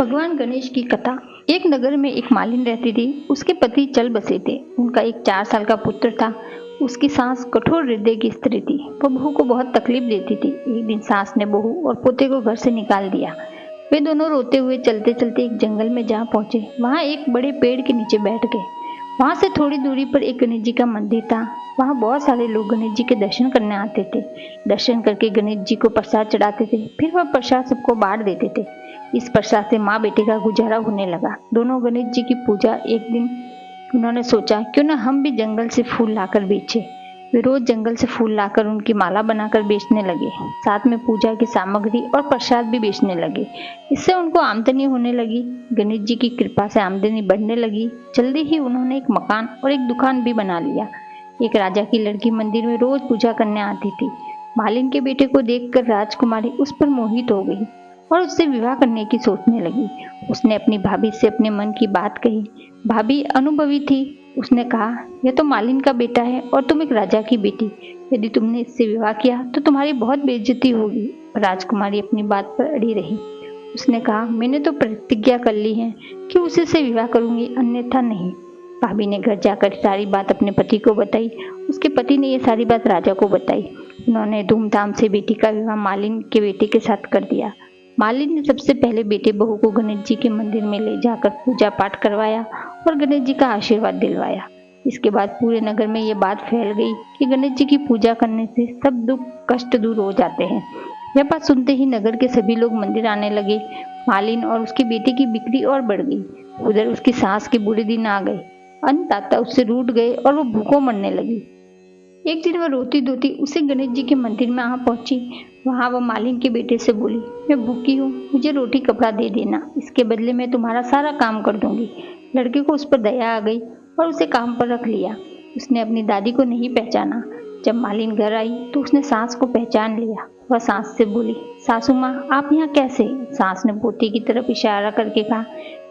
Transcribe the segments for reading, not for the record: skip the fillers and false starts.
भगवान गणेश की कथा। एक नगर में एक मालिन रहती थी। उसके पति चल बसे थे। उनका एक 4 साल का पुत्र था। उसकी सास कठोर हृदय की स्त्री थी। वह बहू को बहुत तकलीफ देती थी। एक दिन सास ने बहू और पोते को घर से निकाल दिया। वे दोनों रोते हुए चलते चलते एक जंगल में जा पहुंचे। वहां एक बड़े पेड़ के नीचे बैठ गए। वहां से थोड़ी दूरी पर एक गणेश जी का मंदिर था। वहां बहुत सारे लोग गणेश जी के दर्शन करने आते थे। दर्शन करके गणेश जी को प्रसाद चढ़ाते थे। फिर वह प्रसाद सबको बांट देते थे। इस प्रसाद से माँ बेटे का गुजारा होने लगा। दोनों गणेश जी की पूजा। एक दिन उन्होंने सोचा क्यों न हम भी जंगल से फूल लाकर बेचें। वे रोज जंगल से फूल लाकर उनकी माला बनाकर बेचने लगे। साथ में पूजा की सामग्री और प्रसाद भी बेचने लगे। इससे उनको आमदनी होने लगी। गणेश जी की कृपा से आमदनी बढ़ने लगी। जल्दी ही उन्होंने एक मकान और एक दुकान भी बना लिया। एक राजा की लड़की मंदिर में रोज पूजा करने आती थी। मालिन के बेटे को देखकर राजकुमारी उस पर मोहित हो गई और उससे विवाह करने की सोचने लगी। उसने अपनी भाभी से अपने मन की बात कही। भाभी अनुभवी थी। उसने कहा, यह तो मालिन का बेटा है और तुम एक राजा की बेटी। यदि तुमने इससे विवाह किया तो तुम्हारी बहुत बेइज्जती होगी। राजकुमारी अपनी बात पर अड़ी रही। उसने कहा, मैंने तो प्रतिज्ञा कर ली है कि उसी से विवाह करूंगी, अन्यथा नहीं। भाभी ने घर जाकर सारी बात अपने पति को बताई। उसके पति ने यह सारी बात राजा को बताई। उन्होंने धूमधाम से बेटी का विवाह मालिन के बेटे के साथ कर दिया। मालिन ने सबसे पहले बेटे बहू को गणेश जी के मंदिर में ले जाकर पूजा पाठ करवाया और गणेश जी का आशीर्वाद दिलवाया। इसके बाद पूरे नगर में ये बात फैल गई कि गणेश जी की पूजा करने से सब दुख कष्ट दूर हो जाते हैं। यह बात सुनते ही नगर के सभी लोग मंदिर आने लगे। मालिन और उसके बेटे की बिक्री और बढ़ गई। उधर उसकी सास के बुरे दिन आ गए। अन्नदाता उससे रूठ गए और वो भूखों मरने लगी। एक दिन वह रोती धोती उसी गणेश जी के मंदिर में आ पहुंची। वहां वह मालिन के बेटे से बोली, मैं भूखी हूँ, मुझे रोटी कपड़ा दे देना, इसके बदले मैं तुम्हारा सारा काम कर दूंगी। लड़के को उस पर दया आ गई और उसे काम पर रख लिया। उसने अपनी दादी को नहीं पहचाना। जब मालिन घर आई तो उसने सास को पहचान लिया। वह सास से बोली, सासू माँ आप यहाँ कैसे? सास ने पोते की तरफ इशारा करके कहा,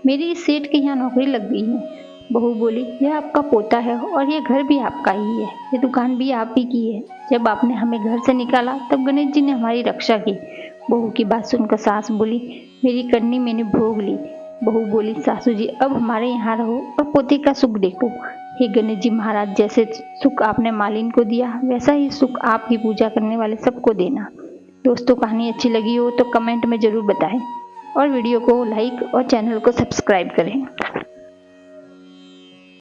मेरी इस सेठ के यहाँ नौकरी लग गई है। बहू बोली, यह आपका पोता है और यह घर भी आपका ही है, ये दुकान भी आप ही की है। जब आपने हमें घर से निकाला तब गणेश जी ने हमारी रक्षा की। बहू की बात सुनकर सास बोली, मेरी करनी मैंने भोग ली। बहू बोली, सासू जी अब हमारे यहाँ रहो और पोते का सुख देखो। हे गणेश जी महाराज, जैसे सुख आपने मालिन को दिया वैसा ही सुख आपकी पूजा करने वाले सबको देना। दोस्तों, कहानी अच्छी लगी हो तो कमेंट में जरूर बताएं और वीडियो को लाइक और चैनल को सब्सक्राइब करें।